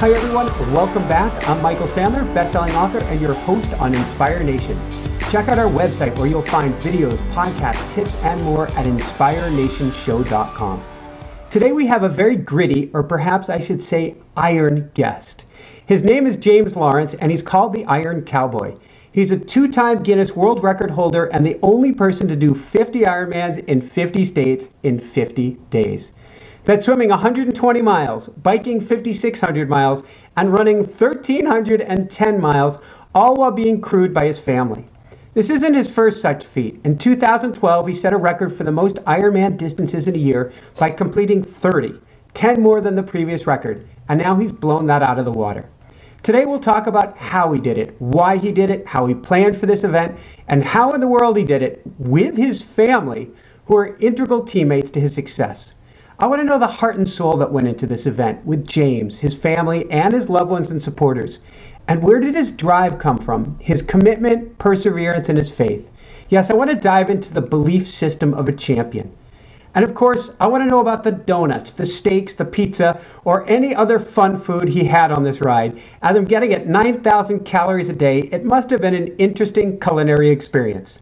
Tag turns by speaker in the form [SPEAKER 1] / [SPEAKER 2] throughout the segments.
[SPEAKER 1] Hi everyone, welcome back. I'm Michael Sandler, best-selling author and your host on Inspire Nation. Check out our website where you'll find videos, podcasts, tips, and more at inspirenationshow.com. Today we have a very gritty, or perhaps I should say iron guest. His name is James Lawrence and he's called the Iron Cowboy. He's a two-time Guinness World Record holder and the only person to do 50 Ironmans in 50 states in 50 days. That's swimming 120 miles, biking 5,600 miles, and running 1,310 miles, all while being crewed by his family. This isn't his first such feat. In 2012, he set a record for the most Ironman distances in a year by completing 30, 10 more than the previous record, and now he's blown that out of the water. Today we'll talk about how he did it, why he did it, how he planned for this event, and how in the world he did it with his family, who are integral teammates to his success. I want to know the heart and soul that went into this event with James, his family, and his loved ones and supporters. And where did his drive come from? His commitment, perseverance, and his faith. Yes, I want to dive into the belief system of a champion. And of course, I want to know about the donuts, the steaks, the pizza, or any other fun food he had on this ride. As I'm getting at 9,000 calories a day, it must have been an interesting culinary experience.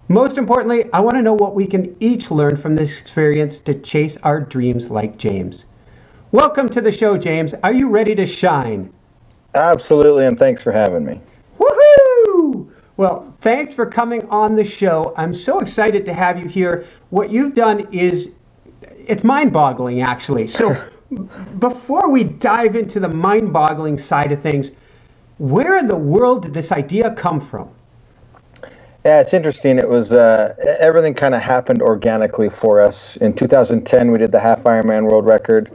[SPEAKER 1] Most importantly, I want to know what we can each learn from this experience to chase our dreams like James. Welcome to the show, James. Are you ready to shine?
[SPEAKER 2] Absolutely, and thanks for having me.
[SPEAKER 1] Woohoo! Well, thanks for coming on the show. I'm so excited to have you here. What you've done it's mind-boggling, actually. So before we dive into the mind-boggling side of things, where in the world did this idea come from?
[SPEAKER 2] Yeah, it's interesting. It was everything kind of happened organically for us. In 2010, we did the half Ironman world record.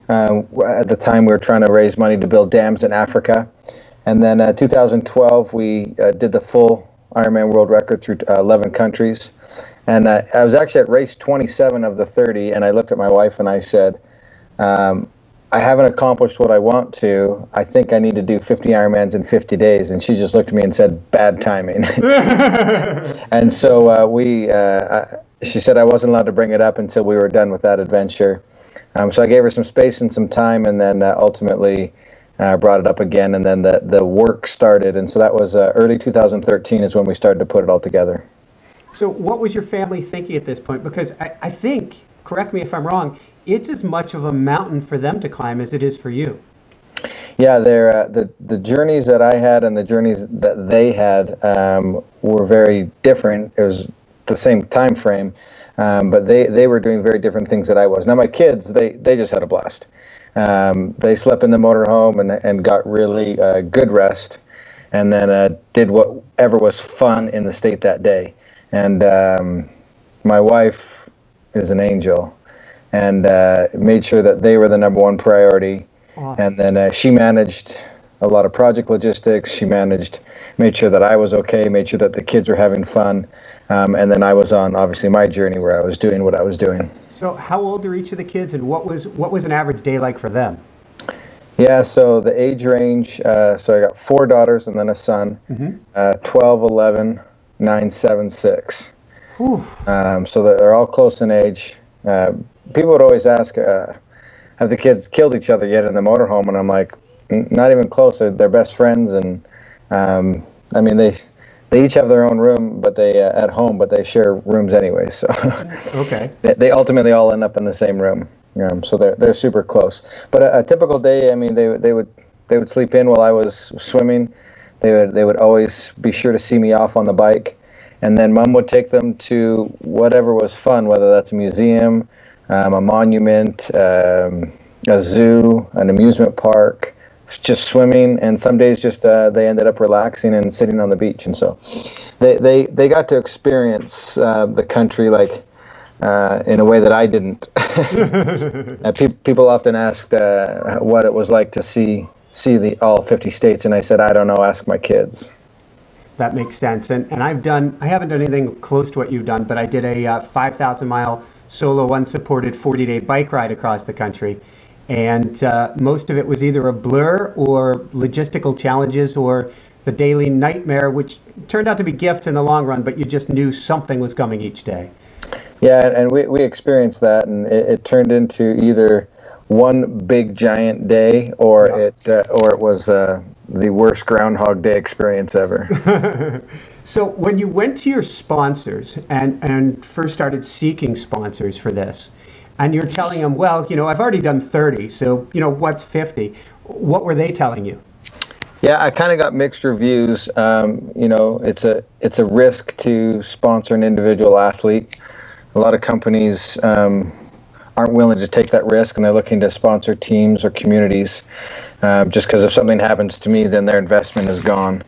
[SPEAKER 2] At the time, we were trying to raise money to build dams in Africa. And then 2012, we did the full Ironman world record through 11 countries. And I was actually at race 27 of the 30, and I looked at my wife and I said, I haven't accomplished what I want to. I think I need to do 50 Ironmans in 50 days. And she just looked at me and said, bad timing. And so she said I wasn't allowed to bring it up until we were done with that adventure. So I gave her some space and some time, and then ultimately brought it up again. And then the work started. And so that was early 2013 is when we started to put it all together.
[SPEAKER 1] So what was your family thinking at this point? Because I think, correct me if I'm wrong, it's as much of a mountain for them to climb as it is for you.
[SPEAKER 2] Yeah, the journeys that I had and the journeys that they had were very different. It was the same time frame, but they were doing very different things that I was. Now my kids, they just had a blast. They slept in the motorhome and got really good rest, and then did whatever was fun in the state that day. And my wife is an angel, and made sure that they were the number one priority. Awesome. And then she managed a lot of project logistics. She made sure that I was okay, made sure that the kids were having fun. And then I was on, obviously, my journey where I was doing what I was doing.
[SPEAKER 1] So how old are each of the kids, and what was an average day like for them?
[SPEAKER 2] Yeah, so the age range, so I got 4 daughters and then a son, 12, 11, 9, 7, 6. So they're all close in age. People would always ask, have the kids killed each other yet in the motorhome? And I'm like, not even close. They're best friends, and I mean they each have their own room, but they at home, but they share rooms anyway. So
[SPEAKER 1] okay,
[SPEAKER 2] they ultimately all end up in the same room. So they're super close. But a typical day, I mean, they would sleep in while I was swimming. They would always be sure to see me off on the bike. And then Mom would take them to whatever was fun, whether that's a museum, a monument, a zoo, an amusement park, just swimming. And some days just they ended up relaxing and sitting on the beach. And so they got to experience the country like in a way that I didn't. People often asked what it was like to see all 50 states, and I said, I don't know, ask my kids.
[SPEAKER 1] That makes sense. And I haven't done anything close to what you've done, but I did a 5,000-mile solo unsupported 40-day bike ride across the country. And most of it was either a blur or logistical challenges or the daily nightmare, which turned out to be gifts in the long run, but you just knew something was coming each day.
[SPEAKER 2] Yeah, and we experienced that, and it turned into either one big giant day, or it was the worst Groundhog Day experience ever.
[SPEAKER 1] So when you went to your sponsors and first started seeking sponsors for this, and you're telling them, well, I've already done 30, so, what's 50? What were they telling you?
[SPEAKER 2] Yeah, I kind of got mixed reviews. It's a risk to sponsor an individual athlete. A lot of companies aren't willing to take that risk, and they're looking to sponsor teams or communities. Just because if something happens to me, then their investment is gone.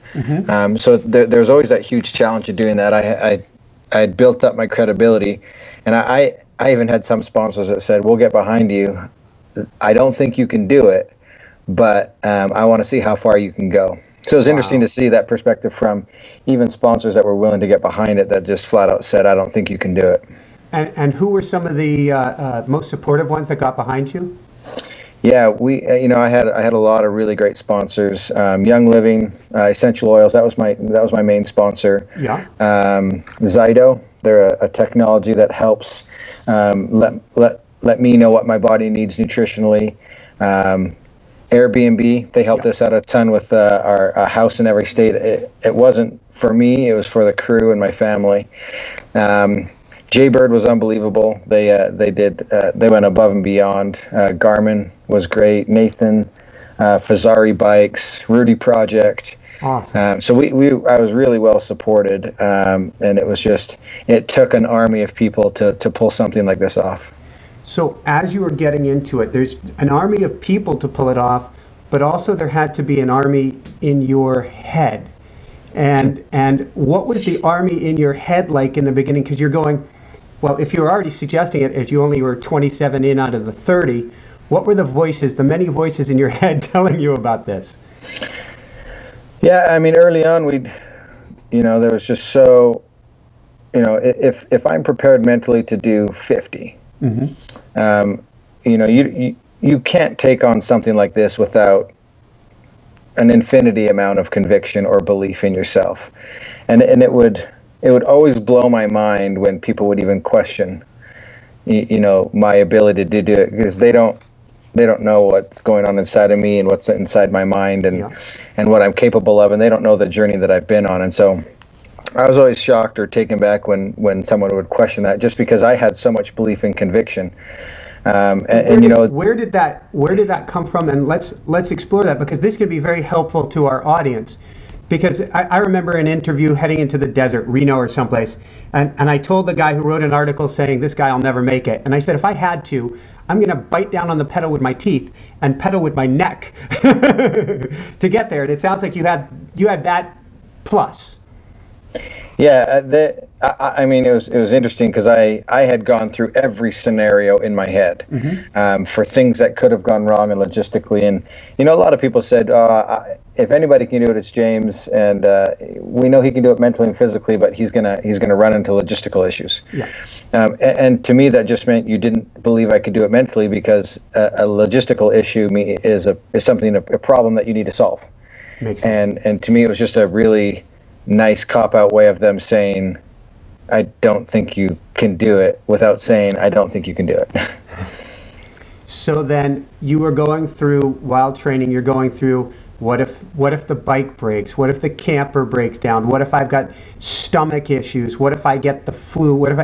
[SPEAKER 2] So there's always that huge challenge of doing that. I had built up my credibility, and I even had some sponsors that said, "We'll get behind you. I don't think you can do it, but I want to see how far you can go." So it was interesting to see that perspective from even sponsors that were willing to get behind it, that just flat out said, "I don't think you can do it."
[SPEAKER 1] And who were some of the most supportive ones that got behind you?
[SPEAKER 2] Yeah, I had a lot of really great sponsors. Young Living, Essential Oils, that was my main sponsor.
[SPEAKER 1] Yeah.
[SPEAKER 2] Zyto, they're a technology that helps let me know what my body needs nutritionally. Airbnb, they helped us out a ton with our house in every state. It wasn't for me, it was for the crew and my family. Jaybird was unbelievable. They went above and beyond. Garmin was great. Nathan, Fazari Bikes, Rudy Project.
[SPEAKER 1] Awesome.
[SPEAKER 2] So I was really well supported, and it took an army of people to pull something like this off.
[SPEAKER 1] So as you were getting into it, there's an army of people to pull it off, but also there had to be an army in your head. And what was the army in your head like in the beginning? Because you're going, well, if you were already suggesting it, if you only were 27 in out of the 30, what were the many voices in your head telling you about this?
[SPEAKER 2] Yeah, I mean, early on, there was just so, if I'm prepared mentally to do 50, you can't take on something like this without an infinity amount of conviction or belief in yourself, and it would always blow my mind when people would even question, my ability to do it, because they don't know what's going on inside of me and what's inside my mind and what I'm capable of, and they don't know the journey that I've been on. And so I was always shocked or taken back when someone would question that, just because I had so much belief and conviction.
[SPEAKER 1] Where did that come from? And let's explore that, because this could be very helpful to our audience. Because I remember an interview heading into the desert, Reno or someplace, and I told the guy who wrote an article saying, this guy will never make it. And I said, if I had to, I'm going to bite down on the pedal with my teeth and pedal with my neck to get there. And it sounds like you had that plus.
[SPEAKER 2] Yeah, I mean, it was interesting because I had gone through every scenario in my head for things that could have gone wrong and logistically. And, a lot of people said, if anybody can do it, it's James. And we know he can do it mentally and physically, but he's gonna run into logistical issues. Yeah. And to me, that just meant you didn't believe I could do it mentally, because a logistical issue is something, a problem that you need to solve. Makes sense. And to me, it was just a really nice cop-out way of them saying, I don't think you can do it, without saying, I don't think you can do it.
[SPEAKER 1] So then you were going through, while training, you're going through, what if the bike breaks? What if the camper breaks down? What if I've got stomach issues? What if I get the flu? What if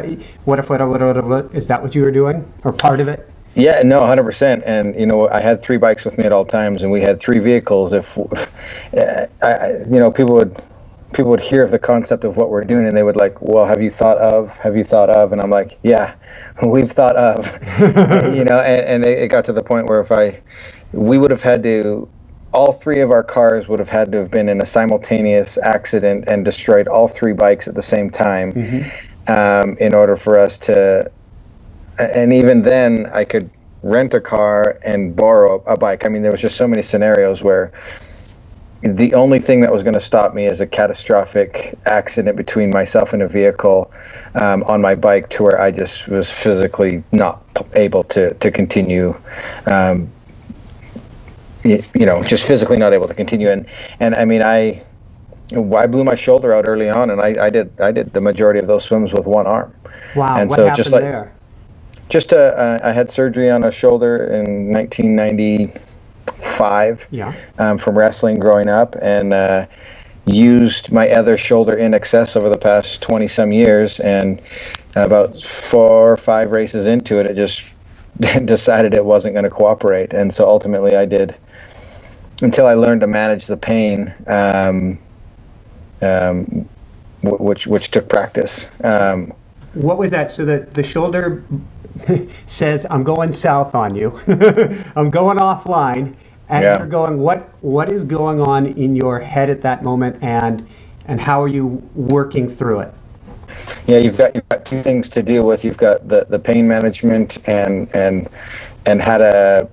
[SPEAKER 1] is that what you were doing, or part of it?
[SPEAKER 2] Yeah, no, 100%. And I had 3 bikes with me at all times, and we had 3 vehicles. If people would hear of the concept of what we're doing, and they would like, well, have you thought of? And I'm like, yeah, we've thought of. And it got to the point where we would have had to, all 3 of our cars would have had to have been in a simultaneous accident and destroyed all 3 bikes at the same time, in order for us to, and even then I could rent a car and borrow a bike. I mean, there was just so many scenarios where the only thing that was going to stop me is a catastrophic accident between myself and a vehicle on my bike, to where I just was physically not able to continue, just physically not able to continue. And I mean, I blew my shoulder out early on, and I did the majority of those swims with one arm.
[SPEAKER 1] Wow.
[SPEAKER 2] And
[SPEAKER 1] what
[SPEAKER 2] so
[SPEAKER 1] happened there?
[SPEAKER 2] Just I had surgery on a shoulder in 1995
[SPEAKER 1] Yeah.
[SPEAKER 2] From wrestling growing up, and used my other shoulder in excess over the past 20 some years. And about 4 or 5 races into it, it just decided it wasn't going to cooperate. And so ultimately I did, until I learned to manage the pain, which took practice.
[SPEAKER 1] What was that? So the shoulder says, I'm going south on you. I'm going offline. And
[SPEAKER 2] Yeah.
[SPEAKER 1] you're going, what is going on in your head at that moment, and how are you working through it?
[SPEAKER 2] Yeah, you've got 2 things to deal with. You've got the pain management and how to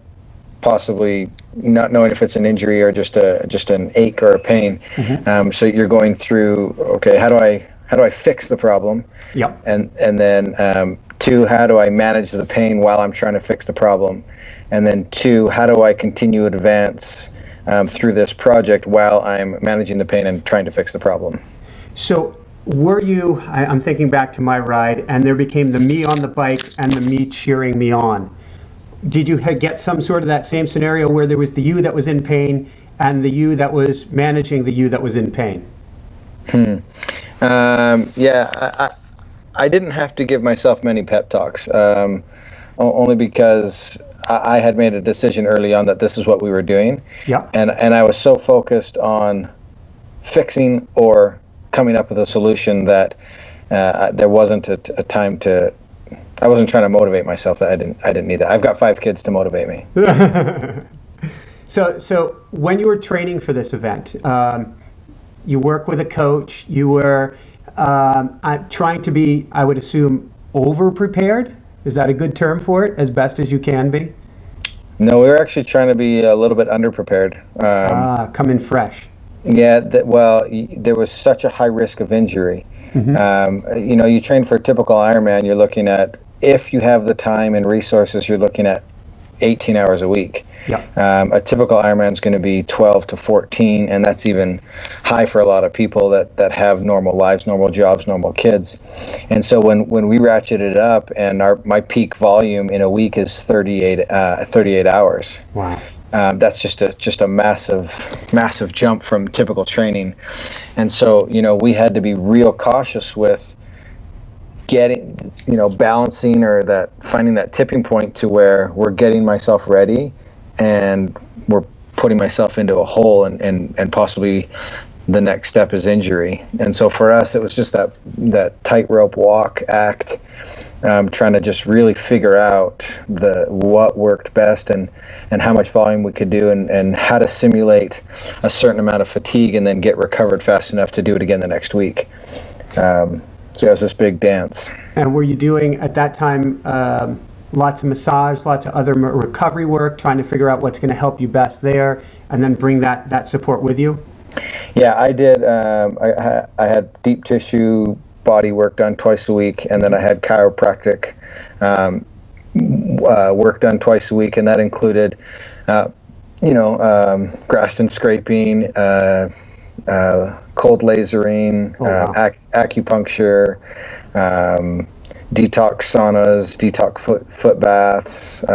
[SPEAKER 2] possibly not knowing if it's an injury or just an ache or a pain. So you're going through, okay, how do I fix the problem?
[SPEAKER 1] Yep.
[SPEAKER 2] And then 2, how do I manage the pain while I'm trying to fix the problem? And then 2, how do I continue to advance through this project while I'm managing the pain and trying to fix the problem?
[SPEAKER 1] So were you, I'm thinking back to my ride, and there became the me on the bike and the me cheering me on. Did you get some sort of that same scenario where there was the you that was in pain and the you that was managing the you that was in pain?
[SPEAKER 2] Yeah, I didn't have to give myself many pep talks, only because I had made a decision early on that this is what we were doing.
[SPEAKER 1] Yeah.
[SPEAKER 2] And I was so focused on fixing or coming up with a solution that there wasn't a time to. I wasn't trying to motivate myself. That I didn't need that. I've got 5 kids to motivate me.
[SPEAKER 1] So when you were training for this event, you work with a coach. You were trying to be, I would assume, over prepared. Is that a good term for it? As best as you can be?
[SPEAKER 2] No, we were actually trying to be a little bit underprepared.
[SPEAKER 1] Come in fresh.
[SPEAKER 2] Yeah, there was such a high risk of injury. You train for a typical Ironman, you're looking at, if you have the time and resources, you're looking at 18 hours a week.
[SPEAKER 1] Yeah.
[SPEAKER 2] A typical Ironman is going to be 12 to 14, and that's even high for a lot of people that have normal lives, normal jobs, normal kids. And so when we ratcheted it up, and my peak volume in a week is 38 hours.
[SPEAKER 1] Wow.
[SPEAKER 2] That's just a massive jump from typical training. And so we had to be real cautious with getting, balancing, or finding that tipping point to where we're getting myself ready and we're putting myself into a hole, and possibly the next step is injury. And so for us, it was just that tightrope walk act, trying to just really figure out what worked best, and how much volume we could do, and how to simulate a certain amount of fatigue and then get recovered fast enough to do it again the next week. So it was this big dance.
[SPEAKER 1] And were you doing at that time lots of massage, lots of other recovery work, trying to figure out what's going to help you best there, and then bring that support with you?
[SPEAKER 2] Yeah, I did. I had deep tissue body work done twice a week, and then I had chiropractic work done twice a week, and that included, Graston scraping, cold lasering, acupuncture, detox saunas, detox foot baths.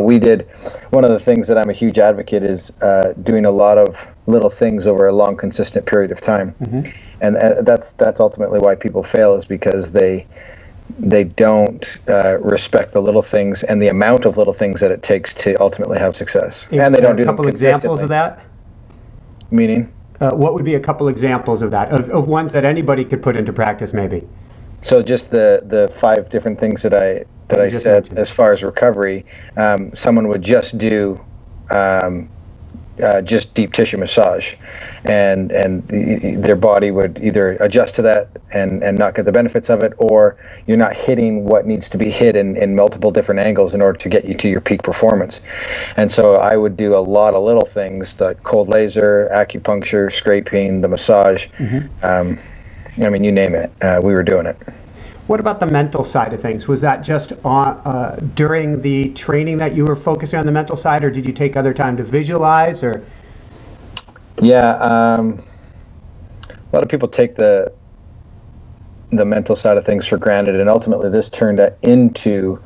[SPEAKER 2] We did, one of the things that I'm a huge advocate is doing a lot of little things over a long, consistent period of time. And that's ultimately why people fail, is because they don't respect the little things and the amount of little things that it takes to ultimately have success. And they don't do them consistently.
[SPEAKER 1] A couple examples of that?
[SPEAKER 2] Meaning?
[SPEAKER 1] What would be a couple examples of that, of ones that anybody could put into practice, maybe?
[SPEAKER 2] So just the 5 different things that I said mentioned. As far as recovery, someone would just do just deep tissue massage, and their body would either adjust to that and not get the benefits of it, or you're not hitting what needs to be hit in multiple different angles in order to get you to your peak performance. And so I would do a lot of little things, like cold laser, acupuncture, scraping, the massage. You name it, we were doing it.
[SPEAKER 1] What about the mental side of things? Was that just during the training that you were focusing on the mental side, or did you take other time to visualize? Or
[SPEAKER 2] yeah, a lot of people take the mental side of things for granted, and ultimately this turned into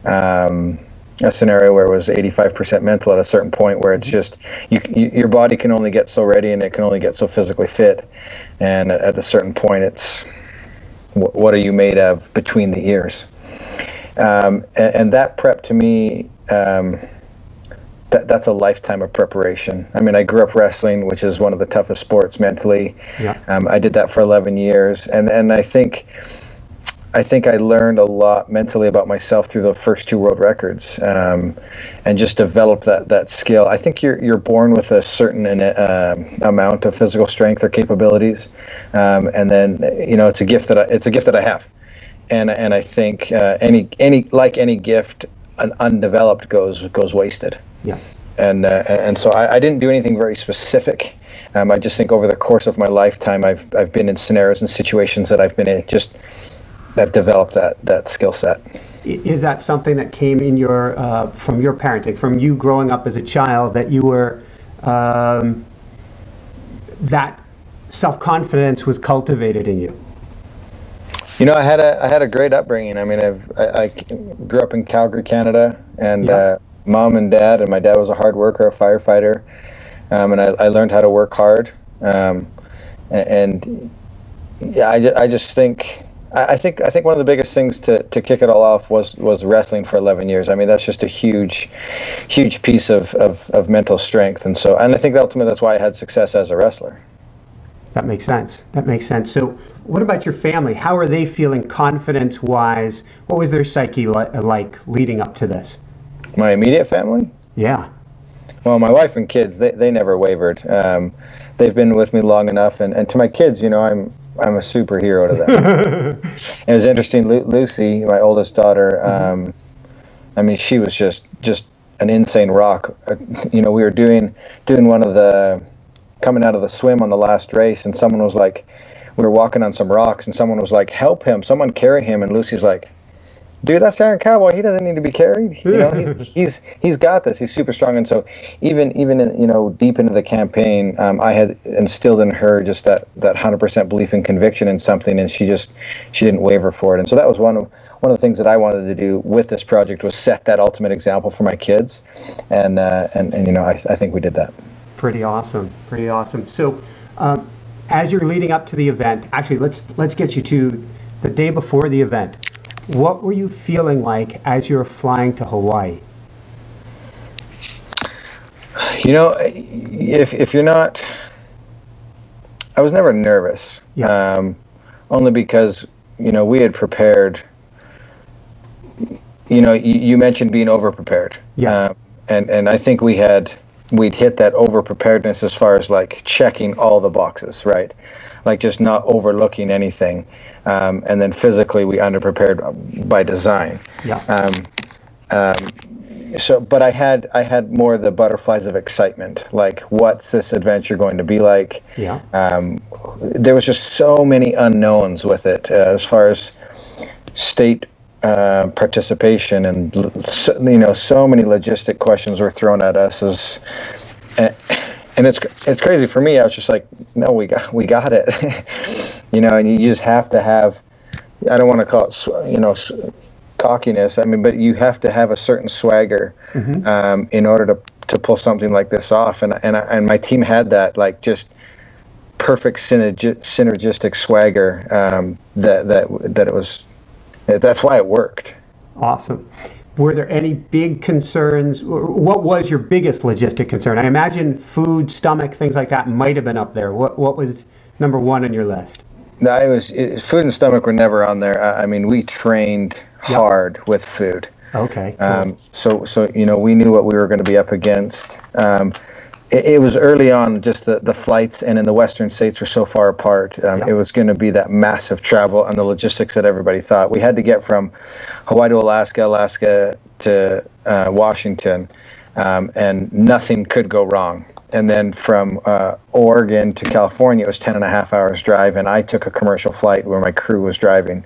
[SPEAKER 2] a scenario where it was 85% mental at a certain point, where it's just your body can only get so ready and it can only get so physically fit, and at a certain point it's what are you made of between the ears, and that prep to me, that's a lifetime of preparation. I mean, I grew up wrestling, which is one of the toughest sports mentally.
[SPEAKER 1] Yeah.
[SPEAKER 2] I did that for 11 years, and I think I learned a lot mentally about myself through the first two world records, and just developed that skill. I think you're born with a certain amount of physical strength or capabilities, and then it's a gift that I have, and I think any gift, an undeveloped goes wasted.
[SPEAKER 1] Yeah.
[SPEAKER 2] And so I didn't do anything very specific. I just think over the course of my lifetime, I've been in scenarios and situations that I've been in, I've developed that skill set.
[SPEAKER 1] Is that something that came in from your parenting, from you growing up as a child, that you were, that self-confidence was cultivated in you?
[SPEAKER 2] I had a great upbringing. I mean, I grew up in Calgary, Canada, and mom and dad, and my dad was a hard worker, a firefighter, and I learned how to work hard, and yeah, I just think. I think one of the biggest things to kick it all off was wrestling for 11 years. I mean, that's just a huge piece of mental strength, and I think ultimately that's why I had success as a wrestler.
[SPEAKER 1] That makes sense. So what about your family? How are they feeling confidence-wise? What was their psyche like leading up to this?
[SPEAKER 2] My immediate family?
[SPEAKER 1] Yeah.
[SPEAKER 2] Well, my wife and kids, they never wavered. They've been with me long enough, and to my kids, I'm a superhero to them. It was interesting. Lucy, my oldest daughter, I mean, she was just an insane rock. We were doing one of the coming out of the swim on the last race, and someone was like, we were walking on some rocks, and someone was like, "Help him! Someone carry him!" And Lucy's like, "Dude, that's Iron Cowboy. He doesn't need to be carried. He's got this. He's super strong." And so even in, deep into the campaign, I had instilled in her just that 100% belief and conviction in something, and she didn't waver for it. And so that was one of the things that I wanted to do with this project, was set that ultimate example for my kids, and I think we did that.
[SPEAKER 1] Pretty awesome. So, as you're leading up to the event, actually, let's get you to the day before the event. What were you feeling like as you were flying to Hawaii?
[SPEAKER 2] If you're not, I was never nervous.
[SPEAKER 1] Yeah.
[SPEAKER 2] Only because we had prepared. You mentioned being over prepared.
[SPEAKER 1] Yeah.
[SPEAKER 2] And I think we'd hit that over preparedness as far as like checking all the boxes, right? Like just not overlooking anything. And then physically we underprepared by design.
[SPEAKER 1] Yeah.
[SPEAKER 2] But I had more of the butterflies of excitement. Like, what's this adventure going to be like?
[SPEAKER 1] Yeah.
[SPEAKER 2] There was just so many unknowns with it, as far as state participation, and so many logistic questions were thrown at us and it's crazy for me. I was just like, no, we got it. And you just have to have, I don't want to call it cockiness, I mean, but you have to have a certain swagger in order to pull something like this off, and my team had that, like, just perfect synergistic swagger, that it was. That's why it worked.
[SPEAKER 1] Awesome. Were there any big concerns? What was your biggest logistic concern? I imagine food, stomach, things like that might have been up there. What was number one on your list?
[SPEAKER 2] No, food and stomach were never on there. I mean, we trained hard with food.
[SPEAKER 1] Okay. Cool.
[SPEAKER 2] So we knew what we were going to be up against. It was early on, just the flights, and in the western states were so far apart. It was going to be that massive travel and the logistics that everybody thought. We had to get from Hawaii to Alaska to Washington, and nothing could go wrong. And then from Oregon to California, it was 10 and a half hours drive, and I took a commercial flight where my crew was driving.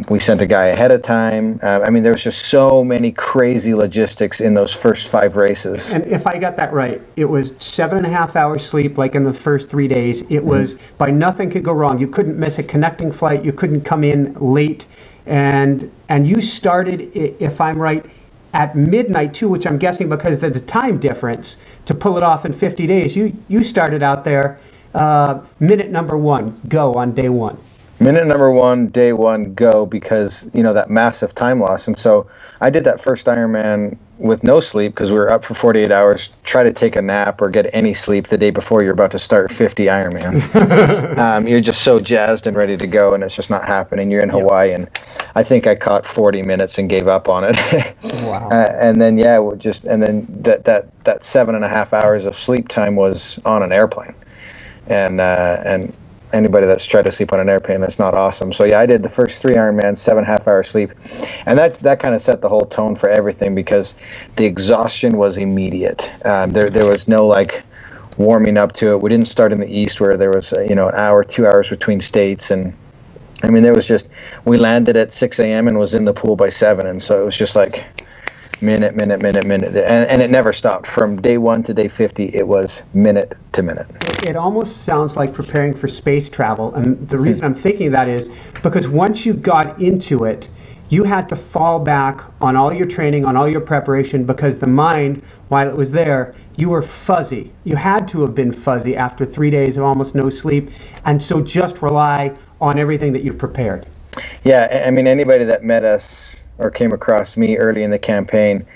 [SPEAKER 2] We sent a guy ahead of time. I mean, there was just so many crazy logistics in those first 5 races.
[SPEAKER 1] And if I got that right, it was 7.5 hours sleep, like in the first 3 days. It was by nothing could go wrong. You couldn't miss a connecting flight. You couldn't come in late. and you started, if I'm right, at midnight too, which I'm guessing because there's a time difference to pull it off in 50 days. You started out there minute number one, go on day one.
[SPEAKER 2] Minute number one, day one, go, because, that massive time loss. And so I did that first Ironman with no sleep because we were up for 48 hours, try to take a nap or get any sleep the day before you're about to start 50 Ironmans. You're just so jazzed and ready to go, and it's just not happening. You're in Hawaii, and I think I caught 40 minutes and gave up on it.
[SPEAKER 1] Wow.
[SPEAKER 2] And then, that 7.5 hours of sleep time was on an airplane. And anybody that's tried to sleep on an airplane, that's not awesome. So I did the first 3 Ironmans, 7.5 hours sleep, and that kind of set the whole tone for everything because the exhaustion was immediate. There was no warming up to it. We didn't start in the east where there was an hour, 2 hours between states, and I mean there was just, we landed at 6 a.m. and was in the pool by 7, and so it was just like minute, and it never stopped. From day 1 to day 50, it was minute to minute.
[SPEAKER 1] It almost sounds like preparing for space travel, and the reason I'm thinking that is because once you got into it, you had to fall back on all your training, on all your preparation, because the mind, while it was there, you were fuzzy. You had to have been fuzzy after 3 days of almost no sleep, and so just rely on everything that you've prepared.
[SPEAKER 2] Yeah, I mean, anybody that met us or came across me early in the campaign,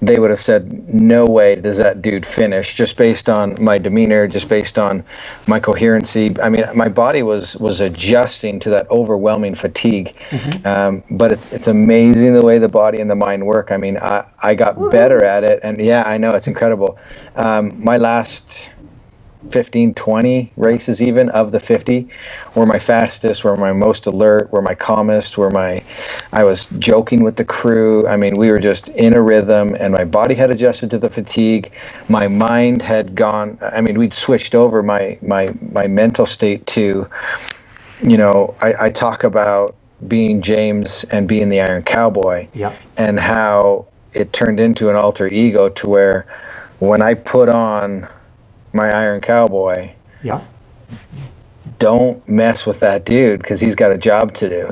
[SPEAKER 2] they would have said, no way does that dude finish, just based on my demeanor, just based on my coherency. I mean, my body was adjusting to that overwhelming fatigue. But it's amazing the way the body and the mind work. I mean, I got better at it, and I know, it's incredible. My last 15, 20 races even of the 50 were my fastest, were my most alert, were my calmest, I was joking with the crew. I mean, we were just in a rhythm, and my body had adjusted to the fatigue. My mind had gone, I mean, we'd switched over my mental state to, I talk about being James and being the Iron Cowboy, and how it turned into an alter ego to where when I put on my Iron Cowboy, don't mess with that dude because he's got a job to do,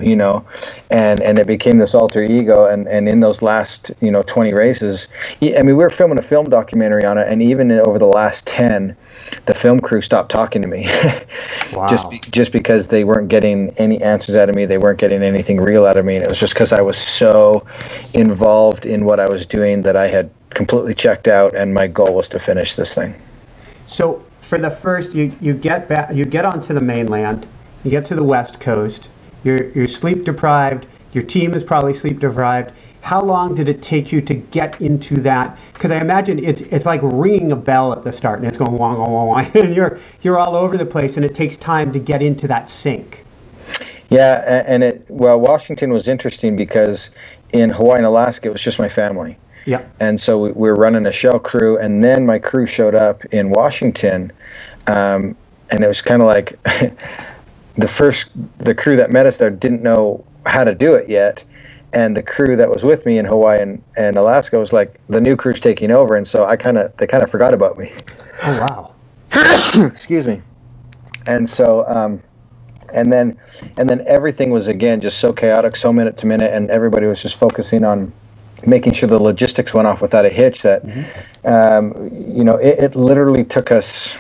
[SPEAKER 2] and it became this alter ego, and in those last 20 races, I mean, we were filming a film documentary on it, and even over the last 10, the film crew stopped talking to me.
[SPEAKER 1] Wow.
[SPEAKER 2] just because they weren't getting any answers out of me, they weren't getting anything real out of me, and it was just because I was so involved in what I was doing that I had completely checked out, and my goal was to finish this thing.
[SPEAKER 1] So for the first, you get back, you get onto the mainland, you get to the West Coast, you're sleep deprived, your team is probably sleep deprived. How long did it take you to get into that? Because I imagine it's like ringing a bell at the start, and it's going wong, wong, wong, wong, and you're all over the place, and it takes time to get into that sync.
[SPEAKER 2] Yeah, and Washington was interesting because in Hawaii and Alaska, it was just my family.
[SPEAKER 1] Yeah.
[SPEAKER 2] And so we were running a shell crew, and then my crew showed up in Washington, and it was kind of like the crew that met us there didn't know how to do it yet, and the crew that was with me in Hawaii and Alaska was like, the new crew's taking over, and so they kind of forgot about me.
[SPEAKER 1] Oh wow.
[SPEAKER 2] Excuse me. And so and then everything was again just so chaotic, so minute to minute, and everybody was just focusing on making sure the logistics went off without a hitch, that it literally took us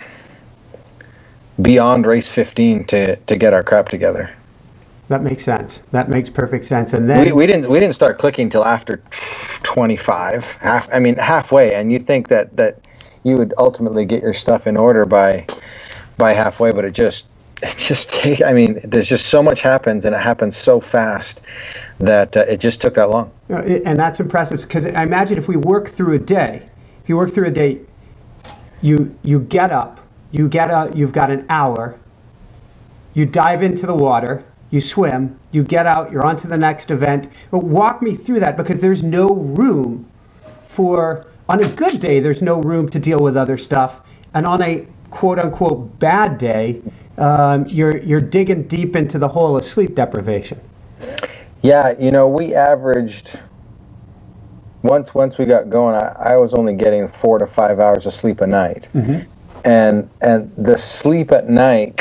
[SPEAKER 2] beyond race 15 to get our crap together.
[SPEAKER 1] That makes sense. That makes perfect sense. And then
[SPEAKER 2] we didn't start clicking till after 25, halfway, and you think that you would ultimately get your stuff in order by halfway, but it just takes, I mean, there's just so much happens, and it happens so fast that it just took that long.
[SPEAKER 1] And that's impressive, because I imagine if you work through a day, you get up, you've got an hour, you dive into the water, you swim, you get out, you're on to the next event. But walk me through that, because there's no room on a good day, there's no room to deal with other stuff. And on a quote unquote bad day, you're digging deep into the hole of sleep deprivation.
[SPEAKER 2] Yeah, we averaged, once we got going, I was only getting 4 to 5 hours of sleep a night. And the sleep at night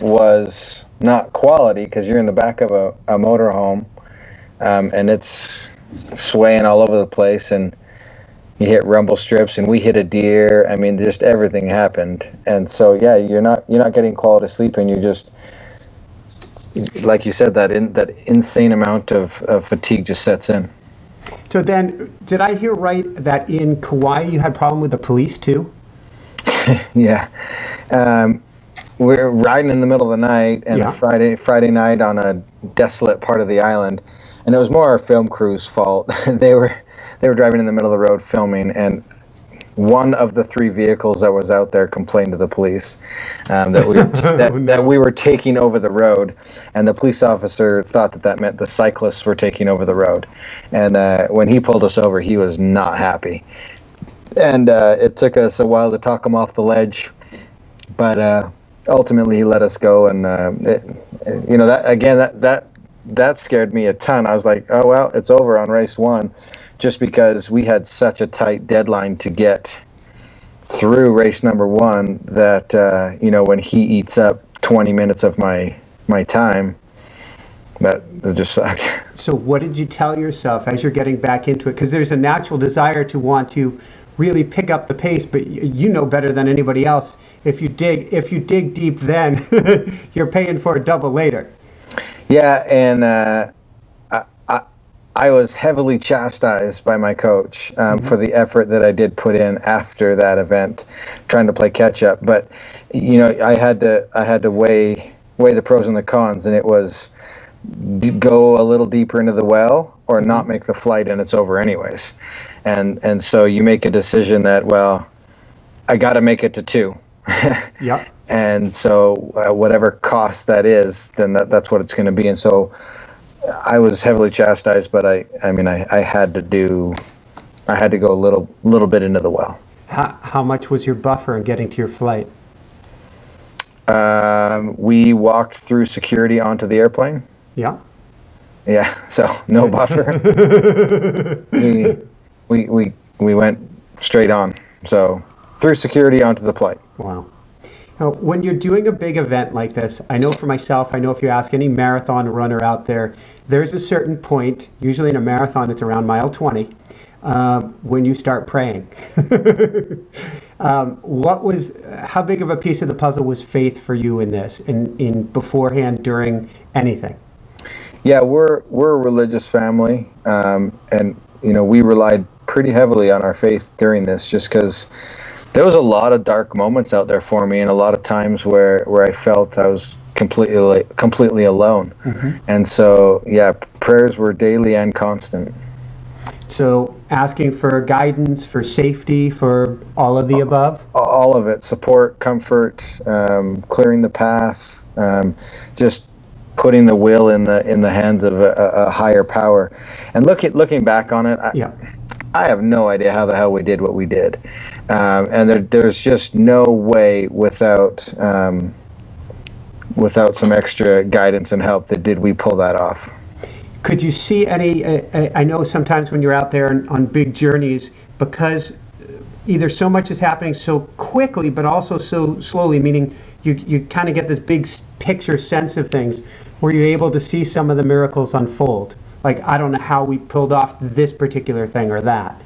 [SPEAKER 2] was not quality, because you're in the back of a motorhome and it's swaying all over the place, and you hit rumble strips, and we hit a deer. I mean, just everything happened, and so yeah, you're not getting quality sleep, and you're just, like you said, that insane amount of fatigue just sets in.
[SPEAKER 1] So then, did I hear right that in Kauai you had problem with the police too?
[SPEAKER 2] Yeah. We're riding in the middle of the night, and
[SPEAKER 1] Yeah.
[SPEAKER 2] Friday night on a desolate part of the island, and it was more our film crew's fault. They were driving in the middle of the road filming, and one of the 3 vehicles that was out there complained to the police that we were taking over the road, and the police officer thought that meant the cyclists were taking over the road, and when he pulled us over, he was not happy, and it took us a while to talk him off the ledge, but ultimately he let us go, and that scared me a ton. I was like, oh well, it's over on race 1, just because we had such a tight deadline to get through race number 1 that when he eats up 20 minutes of my time, that just sucked.
[SPEAKER 1] So what did you tell yourself as you're getting back into it? Because there's a natural desire to want to really pick up the pace, but you know better than anybody else. If you dig deep, then you're paying for it double later.
[SPEAKER 2] Yeah, and I was heavily chastised by my coach for the effort that I did put in after that event, trying to play catch up. But I had to weigh the pros and the cons, and it was go a little deeper into the well or not make the flight, and it's over anyways. And so you make a decision that, well, I got to make it to 2.
[SPEAKER 1] Yep.
[SPEAKER 2] And so whatever cost that is, then that's what it's going to be. And so I was heavily chastised, but I had to go a little bit into the well.
[SPEAKER 1] How much was your buffer in getting to your flight?
[SPEAKER 2] We walked through security onto the airplane.
[SPEAKER 1] Yeah.
[SPEAKER 2] Yeah. So no buffer. we went straight on. So through security onto the flight.
[SPEAKER 1] Wow. Now, when you're doing a big event like this, I know for myself, I know if you ask any marathon runner out there, there's a certain point, usually in a marathon it's around mile 20, when you start praying. How big of a piece of the puzzle was faith for you in this, in beforehand, during anything?
[SPEAKER 2] Yeah, we're a religious family, and we relied pretty heavily on our faith during this, just because there was a lot of dark moments out there for me, and a lot of times where I felt I was completely alone. Mm-hmm. And so, yeah, prayers were daily and constant. So
[SPEAKER 1] asking for guidance, for safety, for all of the above?
[SPEAKER 2] All of it. Support, comfort, clearing the path, just putting the will in the hands of a higher power. And looking back on it, I have no idea how the hell we did what we did. And there's just no way without some extra guidance and help did we pull that off.
[SPEAKER 1] Could you see any, I know sometimes when you're out there on big journeys, because either so much is happening so quickly, but also so slowly, meaning you kind of get this big picture sense of things, were you able to see some of the miracles unfold? Like, I don't know how we pulled off this particular thing or that.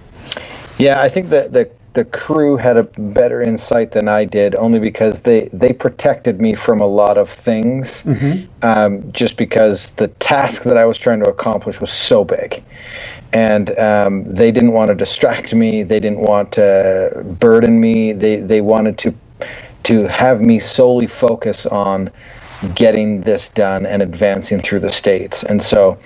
[SPEAKER 2] Yeah, I think that the crew had a better insight than I did, only because they protected me from a lot of things, mm-hmm. Just because the task that I was trying to accomplish was so big. And they didn't want to distract me. They didn't want to burden me. They wanted to have me solely focus on getting this done and advancing through the states. And so,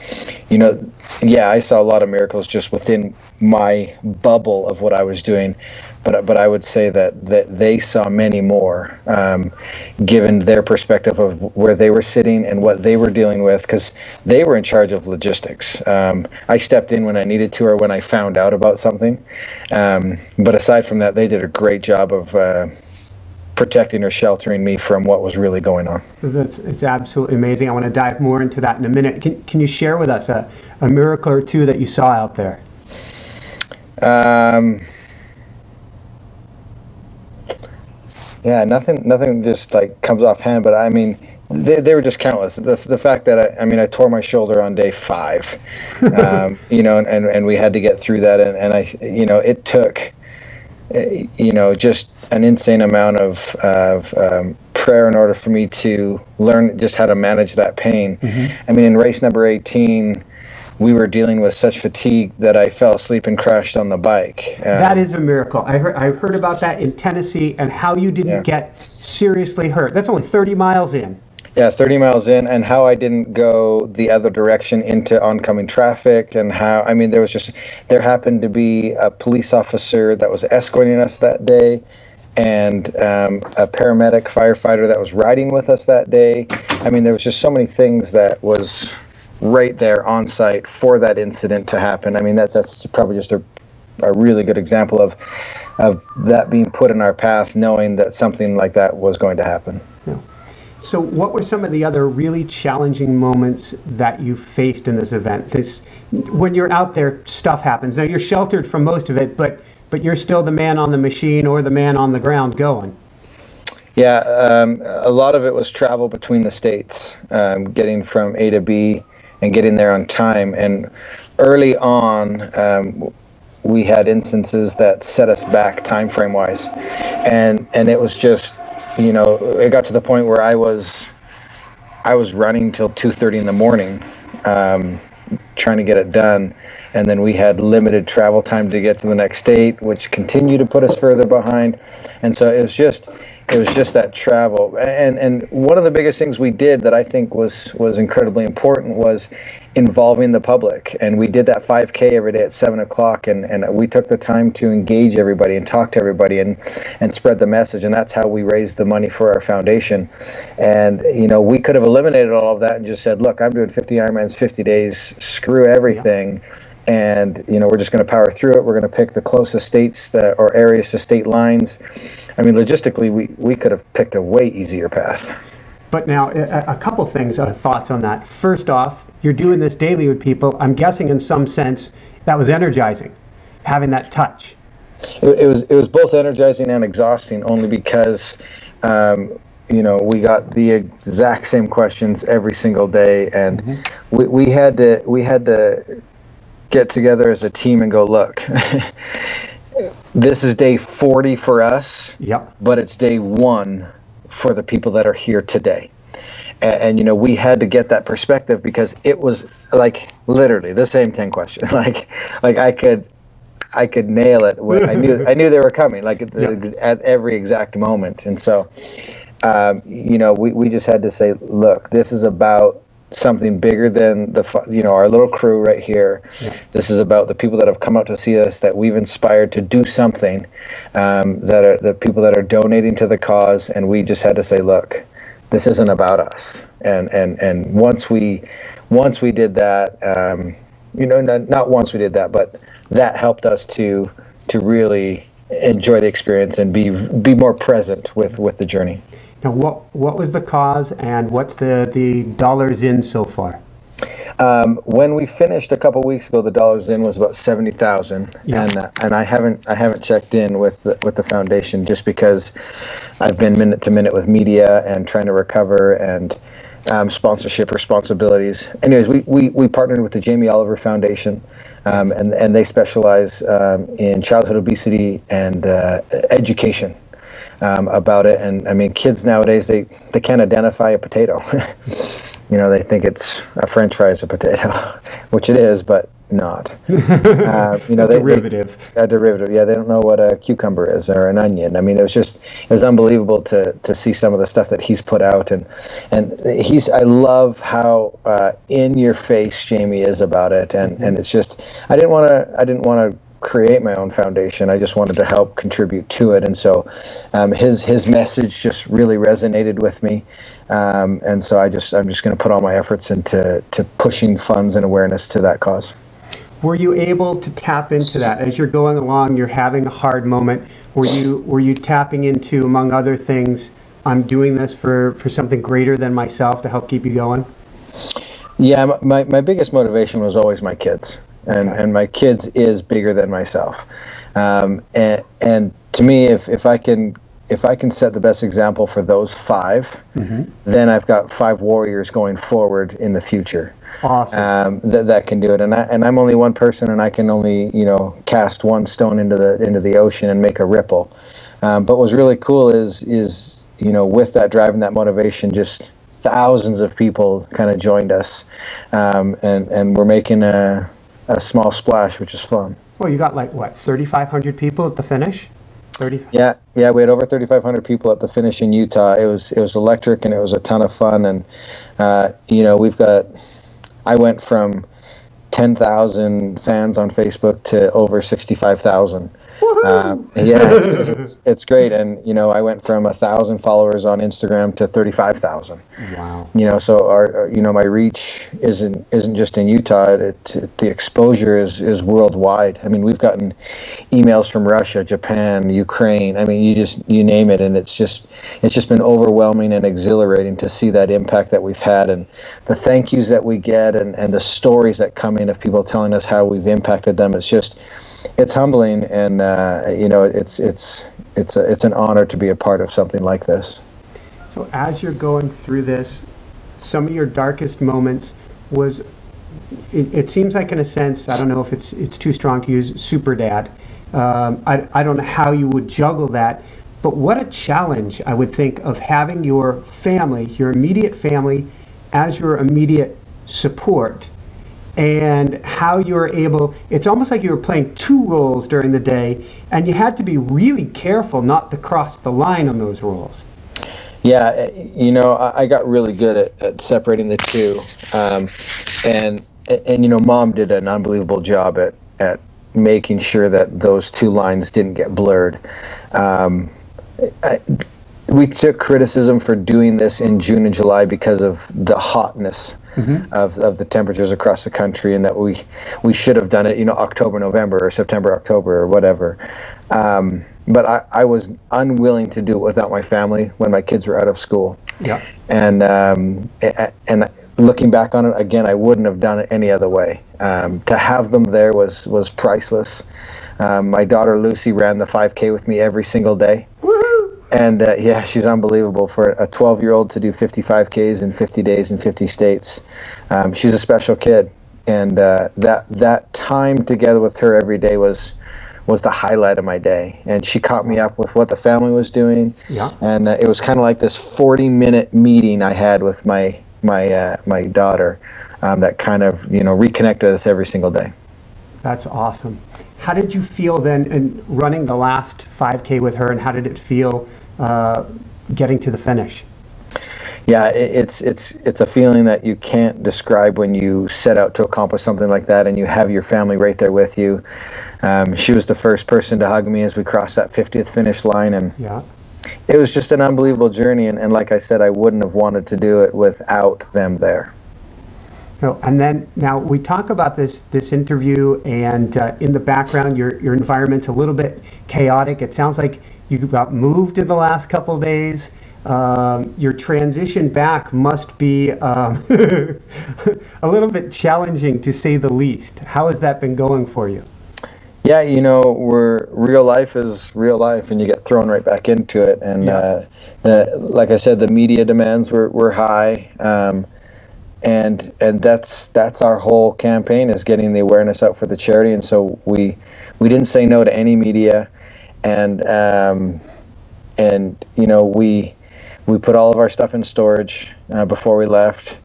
[SPEAKER 2] I saw a lot of miracles just within my bubble of what I was doing, but I would say that they saw many more, given their perspective of where they were sitting and what they were dealing with, because they were in charge of logistics. I stepped in when I needed to, or when I found out about something, but aside from that, they did a great job of protecting or sheltering me from what was really going on.
[SPEAKER 1] It's absolutely amazing. I want to dive more into that in a minute. Can you share with us a miracle or two that you saw out there?
[SPEAKER 2] Yeah, nothing just like comes offhand, but I mean, They were just countless. The fact that I tore my shoulder on day 5, and we had to get through that, and it took, just an insane amount of prayer in order for me to learn just how to manage that pain. Mm-hmm. In race number 18, we were dealing with such fatigue that I fell asleep and crashed on the bike.
[SPEAKER 1] That is a miracle. I heard about that in Tennessee, and how you didn't get seriously hurt. That's only 30 miles in.
[SPEAKER 2] Yeah, 30 miles in, and how I didn't go the other direction into oncoming traffic, and how, there happened to be a police officer that was escorting us that day, and a paramedic firefighter that was riding with us that day. There was just so many things that was right there on site for that incident to happen. That's probably just a really good example of that being put in our path, knowing that something like that was going to happen.
[SPEAKER 1] Yeah. So what were some of the other really challenging moments that you faced in this event? When you're out there, stuff happens. Now, you're sheltered from most of it, but you're still the man on the machine or the man on the ground going.
[SPEAKER 2] Yeah, a lot of it was travel between the states, getting from A to B and getting there on time. And early on, we had instances that set us back time frame wise. And it was just, it got to the point where I was running till 2:30 in the morning, trying to get it done. And then we had limited travel time to get to the next state, which continued to put us further behind. And so it was just that travel. And one of the biggest things we did that I think was incredibly important was involving the public. And we did that 5K every day at 7 o'clock, and we took the time to engage everybody and talk to everybody and spread the message. And that's how we raised the money for our foundation. And, we could have eliminated all of that and just said, look, I'm doing 50 Ironmans, 50 days, screw everything. Yeah. And, we're just going to power through it. We're going to pick the closest states or areas to state lines. Logistically, we could have picked a way easier path.
[SPEAKER 1] But now, a couple things, thoughts on that. First off, you're doing this daily with people. I'm guessing in some sense that was energizing, having that touch.
[SPEAKER 2] It was both energizing and exhausting, only because, we got the exact same questions every single day. And mm-hmm. we had to get together as a team and go, look, this is day 40 for us,
[SPEAKER 1] yep.
[SPEAKER 2] But it's day 1 for the people that are here today. And we had to get that perspective, because it was like literally the same 10 questions. Like I could nail it when I knew they were coming, like at every exact moment. And so, we just had to say, look, this is about something bigger than our little crew right here. Yeah. This is about the people that have come out to see us, that we've inspired to do something, that are the people that are donating to the cause. And we just had to say, look, this isn't about us. And once we did that, not once we did that, but that helped us to really enjoy the experience and be more present with the journey.
[SPEAKER 1] Now, what was the cause, and what's the dollars in so far?
[SPEAKER 2] When we finished a couple weeks ago, the dollars in was about 70,000, yeah. And I haven't checked in with the foundation, just because I've been minute to minute with media and trying to recover and sponsorship responsibilities. Anyways, we partnered with the Jamie Oliver Foundation, and they specialize in childhood obesity and education. About it. And kids nowadays, they can't identify a potato. They think it's a French fry is a potato, which it is, but not.
[SPEAKER 1] Derivative.
[SPEAKER 2] A derivative. Yeah, they don't know what a cucumber is or an onion. It was unbelievable to see some of the stuff that he's put out, and I love how in your face Jamie is about it, and it's just I didn't want to create my own foundation. I just wanted to help contribute to it, and so his message just really resonated with me, and so I'm just going to put all my efforts into pushing funds and awareness to that cause.
[SPEAKER 1] Were you able to tap into that as you're going along? You're having a hard moment. Were you tapping into, among other things, I'm doing this for something greater than myself to help keep you going?
[SPEAKER 2] Yeah, my biggest motivation was always my kids. And my kids is bigger than myself. And to me, if I can if I can set the best example for those 5, then I've got 5 warriors going forward in the future.
[SPEAKER 1] Awesome.
[SPEAKER 2] That can do it, and I'm only one person, and I can only cast one stone into the ocean and make a ripple. But what's really cool is with that drive and that motivation, just thousands of people kind of joined us, and we're making a small splash, which is fun.
[SPEAKER 1] Well, you got like what, 3,500 people at the finish? 30.
[SPEAKER 2] Yeah, we had over 3,500 people at the finish in Utah. It was electric, and it was a ton of fun. And I went from 10,000 fans on Facebook to over 65,000. It's great. And I went from 1,000 followers on Instagram to 35,000.
[SPEAKER 1] Wow.
[SPEAKER 2] So our my reach isn't just in Utah. The exposure is worldwide. I mean, we've gotten emails from Russia, Japan, Ukraine. I mean, you name it, and it's just been overwhelming and exhilarating to see that impact that we've had, and the thank yous that we get, and the stories that come in of people telling us how we've impacted them. It's humbling, and it's an honor to be a part of something like this.
[SPEAKER 1] So as you're going through this, some of your darkest moments was, it seems like, in a sense, I don't know if it's too strong to use, super dad. I don't know how you would juggle that, but what a challenge, I would think, of having your family, your immediate family, as your immediate support. And how you're able, it's almost like you were playing 2 roles during the day, and you had to be really careful not to cross the line on those roles.
[SPEAKER 2] Yeah, I got really good at separating the 2. And Mom did an unbelievable job at making sure that those 2 lines didn't get blurred. We took criticism for doing this in June and July because of the hotness of the temperatures across the country, and that we should have done it, October, November, or September, October, or whatever. But I was unwilling to do it without my family when my kids were out of school.
[SPEAKER 1] Yeah.
[SPEAKER 2] And looking back on it again, I wouldn't have done it any other way. To have them there was priceless. My daughter Lucy ran the 5K with me every single day. And she's unbelievable. For a 12-year-old to do 55 Ks in 50 days in 50 states. She's a special kid, and that time together with her every day was the highlight of my day. And she caught me up with what the family was doing. Yeah. And it was kind of like this 40-minute meeting I had with my daughter that kind of reconnected us every single day.
[SPEAKER 1] That's awesome. How did you feel then in running the last 5K with her, and how did it feel getting to the finish?
[SPEAKER 2] Yeah, it's a feeling that you can't describe when you set out to accomplish something like that, and you have your family right there with you. She was the first person to hug me as we crossed that 50th finish line, and it was just an unbelievable journey. And like I said, I wouldn't have wanted to do it without them there.
[SPEAKER 1] Oh, and then now we talk about this in the background, your environment's a little bit chaotic. It sounds like you got moved in the last couple of days. Your transition back must be a little bit challenging, to say the least. How has that been going for you?
[SPEAKER 2] Yeah, real life is real life, and you get thrown right back into it. And like I said, the media demands were high. And that's our whole campaign, is getting the awareness out for the charity. And so we didn't say no to any media, and we put all of our stuff in storage before we left,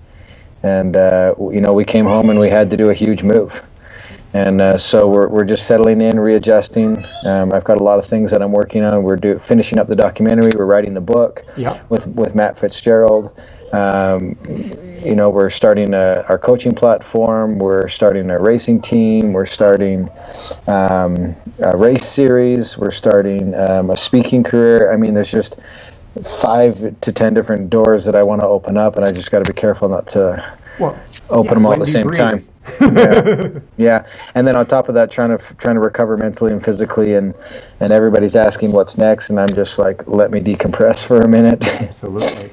[SPEAKER 2] and we came home and we had to do a huge move. And so we're just settling in, readjusting. I've got a lot of things that I'm working on. We're finishing up the documentary. We're writing the book with Matt Fitzgerald. We're starting our coaching platform. We're starting a racing team. We're starting a race series. We're starting a speaking career. I mean, there's just 5 to 10 different doors that I want to open up, and I just got to be careful not to open them all at the same time. Yeah. And then on top of that, trying to recover mentally and physically, and everybody's asking what's next, and I'm just like, let me decompress for a minute.
[SPEAKER 1] Absolutely.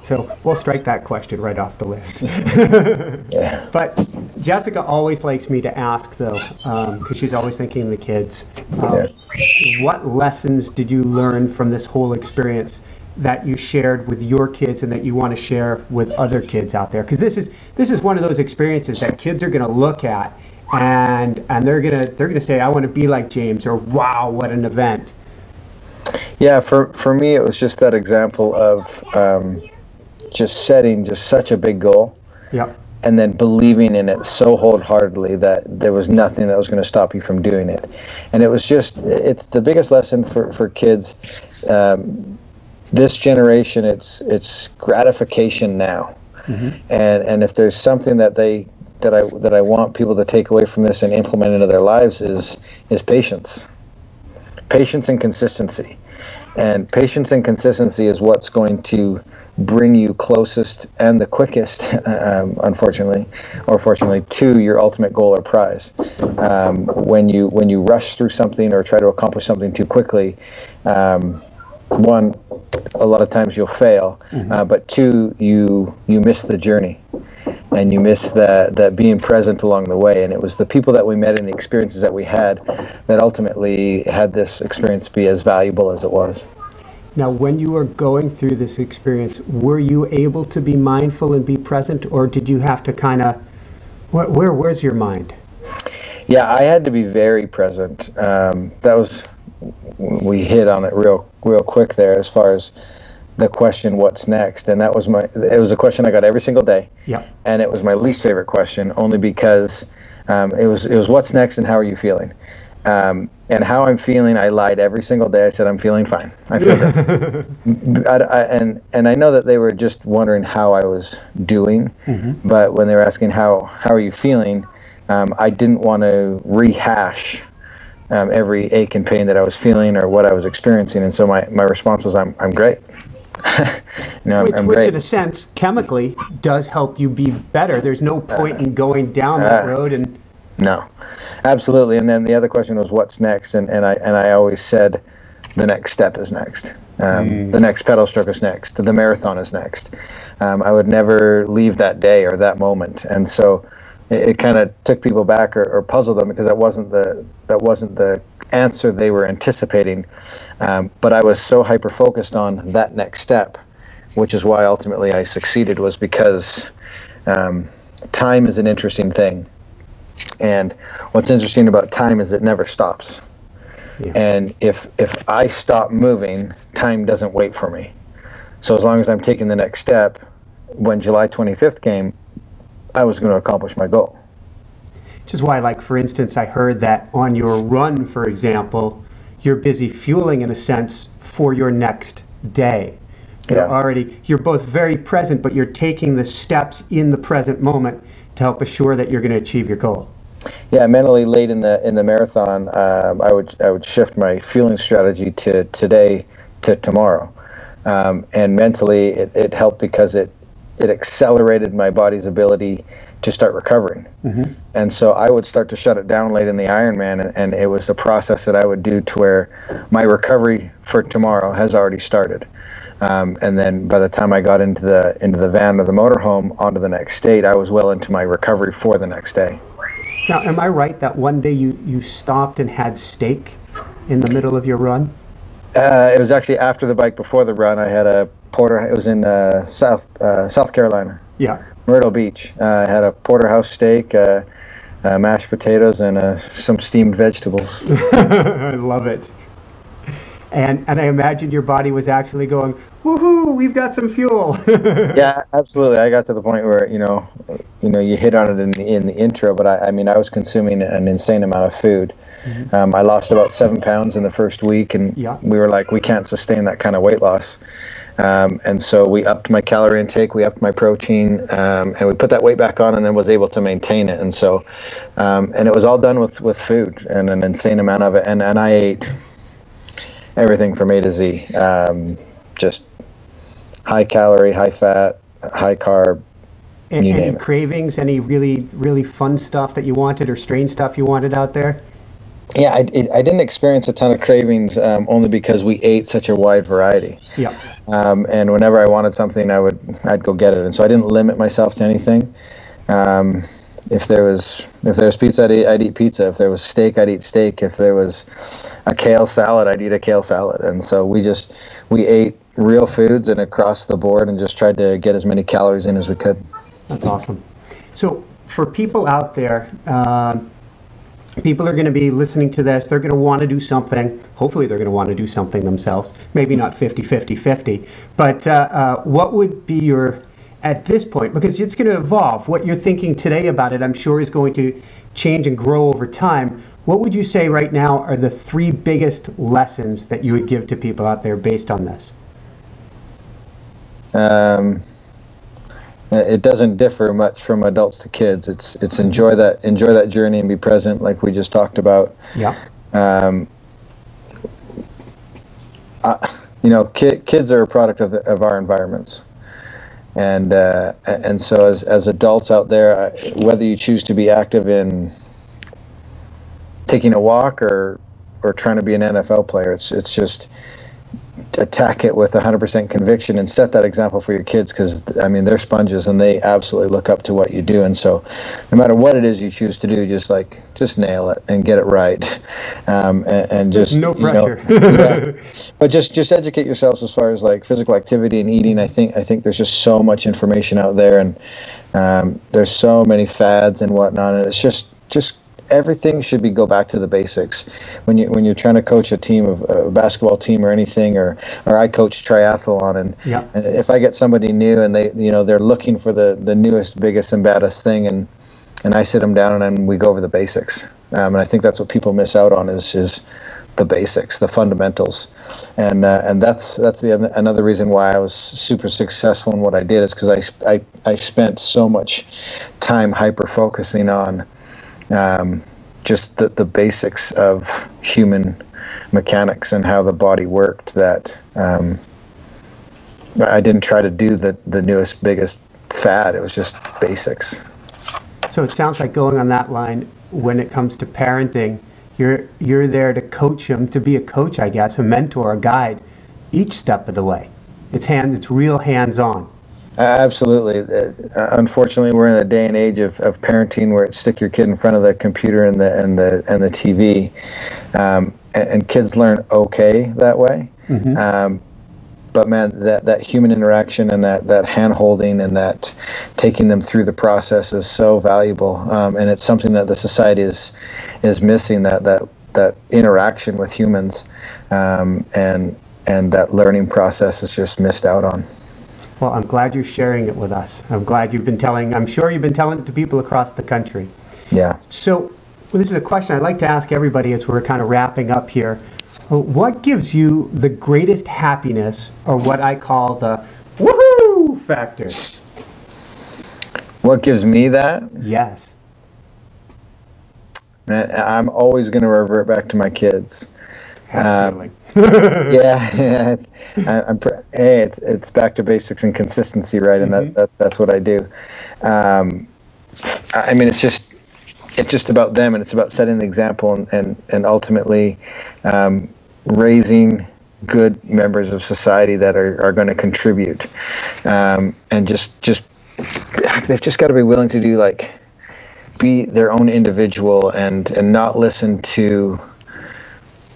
[SPEAKER 1] So we'll strike that question right off the list.
[SPEAKER 2] Yeah.
[SPEAKER 1] But Jessica always likes me to ask, though, because she's always thinking of the kids. what lessons did you learn from this whole experience that you shared with your kids and that you want to share with other kids out there? Because this is one of those experiences that kids are going to look at and they're gonna say, I want to be like James, or wow, what an event.
[SPEAKER 2] Yeah, for me, it was just that example of just setting just such a big goal.
[SPEAKER 1] Yep.
[SPEAKER 2] And then believing in it so wholeheartedly that there was nothing that was going to stop you from doing it. And it's the biggest lesson for kids. This generation, it's gratification now. Mm-hmm. And if there's something that I want people to take away from this and implement into their lives is patience. Patience and consistency. And patience and consistency is what's going to bring you closest and the quickest, unfortunately, or fortunately, to your ultimate goal or prize. When you rush through something or try to accomplish something too quickly, one, a lot of times you'll fail, mm-hmm. But two, you miss the journey. And you miss that being present along the way. And it was the people that we met and the experiences that we had that ultimately had this experience be as valuable as it was.
[SPEAKER 1] Now, when you were going through this experience, were you able to be mindful and be present, or did you have to kind of, where's your mind?
[SPEAKER 2] Yeah, I had to be very present. We hit on it real quick there as far as the question, what's next? And it was a question I got every single day.
[SPEAKER 1] Yeah.
[SPEAKER 2] And it was my least favorite question, only because it was what's next and how are you feeling? And how I'm feeling, I lied every single day. I said, I'm feeling fine. I feel good. And I know that they were just wondering how I was doing, mm-hmm. But when they were asking how are you feeling, I didn't want to rehash every ache and pain that I was feeling or what I was experiencing. And so my response was, I'm great.
[SPEAKER 1] Which
[SPEAKER 2] great.
[SPEAKER 1] In a sense, chemically does help you be better. There's no point in going down that road. And
[SPEAKER 2] no, absolutely. And then the other question was, what's next? And I always said, the next step is next. The next pedal stroke is next. The marathon is next. I would never leave that day or that moment. And so it kind of took people back or puzzled them, because that wasn't the answer they were anticipating, but I was so hyper focused on that next step, which is why ultimately I succeeded, was because time is an interesting thing, and what's interesting about time is it never stops. Yeah. And if I stop moving, time doesn't wait for me. So as long as I'm taking the next step, when July 25th came, I was going to accomplish my goal.
[SPEAKER 1] Which is why, like, for instance, I heard that on your run, for example, you're busy fueling, in a sense, for your next day. You're both very present, but you're taking the steps in the present moment to help assure that you're going to achieve your goal.
[SPEAKER 2] Yeah, mentally late in the marathon, I would shift my fueling strategy to today to tomorrow, and mentally it helped because it accelerated my body's ability to start recovering. Mm-hmm. And so I would start to shut it down late in the Ironman, and it was a process that I would do to where my recovery for tomorrow has already started. And then by the time I got into the van or the motorhome onto the next state, I was well into my recovery for the next day.
[SPEAKER 1] Now, am I right that one day you stopped and had steak in the middle of your run?
[SPEAKER 2] It was actually after the bike, before the run. I had a porter. It was in South Carolina.
[SPEAKER 1] Yeah.
[SPEAKER 2] Myrtle Beach. I had a porterhouse steak, mashed potatoes, and some steamed vegetables.
[SPEAKER 1] I love it. And I imagine your body was actually going, woohoo, we've got some fuel.
[SPEAKER 2] Yeah, absolutely. I got to the point where, you hit on it in the intro, but I was consuming an insane amount of food. Mm-hmm. I lost about 7 pounds in the first week, and we were like, we can't sustain that kind of weight loss. And so we upped my calorie intake, we upped my protein, and we put that weight back on, and then was able to maintain it. And so, and it was all done with food and an insane amount of it. And I ate everything from A to Z, just high calorie, high fat, high carb, you name it.
[SPEAKER 1] Any cravings, any really, really fun stuff that you wanted or strange stuff you wanted out there?
[SPEAKER 2] Yeah, I didn't experience a ton of cravings, only because we ate such a wide variety.
[SPEAKER 1] Yeah.
[SPEAKER 2] And whenever I wanted something, I'd go get it. And so I didn't limit myself to anything. If there was If there was pizza, I'd eat pizza. If there was steak, I'd eat steak. If there was a kale salad, I'd eat a kale salad. And so we ate real foods and across the board and just tried to get as many calories in as we could.
[SPEAKER 1] That's awesome. So for people out there, people are going to be listening to this. They're going to want to do something. Hopefully they're going to want to do something themselves. Maybe not 50-50-50. But what would be your, at this point, because it's going to evolve, what you're thinking today about it, I'm sure is going to change and grow over time. What would you say right now are the 3 biggest lessons that you would give to people out there based on this?
[SPEAKER 2] It doesn't differ much from adults to kids. It's enjoy that journey and be present, like we just talked about.
[SPEAKER 1] Yeah.
[SPEAKER 2] Kids are a product of our environments, and so as adults out there, whether you choose to be active in taking a walk or trying to be an NFL player, it's just attack it with 100% conviction and set that example for your kids, because I mean they're sponges and they absolutely look up to what you do. And so no matter what it is you choose to do, just nail it and get it right, and just
[SPEAKER 1] no pressure.
[SPEAKER 2] But just educate yourselves as far as like physical activity and eating. I think there's just so much information out there, and there's so many fads and whatnot, and it's just everything should go back to the basics. When you're trying to coach a team of a basketball team or anything, or I coach triathlon, and if I get somebody new and they're looking for the newest, biggest, and baddest thing, and I sit them down and we go over the basics. And I think that's what people miss out on is the basics, the fundamentals, and that's another reason why I was super successful in what I did, is because I spent so much time hyper focusing on just the basics of human mechanics and how the body worked, that I didn't try to do the newest, biggest fad. It was just basics.
[SPEAKER 1] So it sounds like, going on that line, when it comes to parenting, you're there to coach them, to be a coach, I guess, a mentor, a guide, each step of the way. It's real hands-on.
[SPEAKER 2] Absolutely. Unfortunately, we're in a day and age of parenting where it's stick your kid in front of the computer and the TV, and kids learn okay that way. Mm-hmm. But man, that human interaction and that hand holding and that taking them through the process is so valuable, and it's something that the society is missing. That interaction with humans, and that learning process is just missed out on.
[SPEAKER 1] Well, I'm glad you're sharing it with us. I'm sure you've been telling it to people across the country.
[SPEAKER 2] Yeah.
[SPEAKER 1] So, this is a question I'd like to ask everybody as we're kind of wrapping up here. What gives you the greatest happiness, or what I call the woohoo factor?
[SPEAKER 2] What gives me that?
[SPEAKER 1] Yes.
[SPEAKER 2] Man, I'm always going to revert back to my kids.
[SPEAKER 1] Yeah.
[SPEAKER 2] It's back to basics and consistency, right? And
[SPEAKER 1] Mm-hmm.
[SPEAKER 2] that's what I do. I mean, it's just about them, and it's about setting the example, and ultimately raising good members of society that are going to contribute, and just they've just got to be willing to be their own individual, and not listen to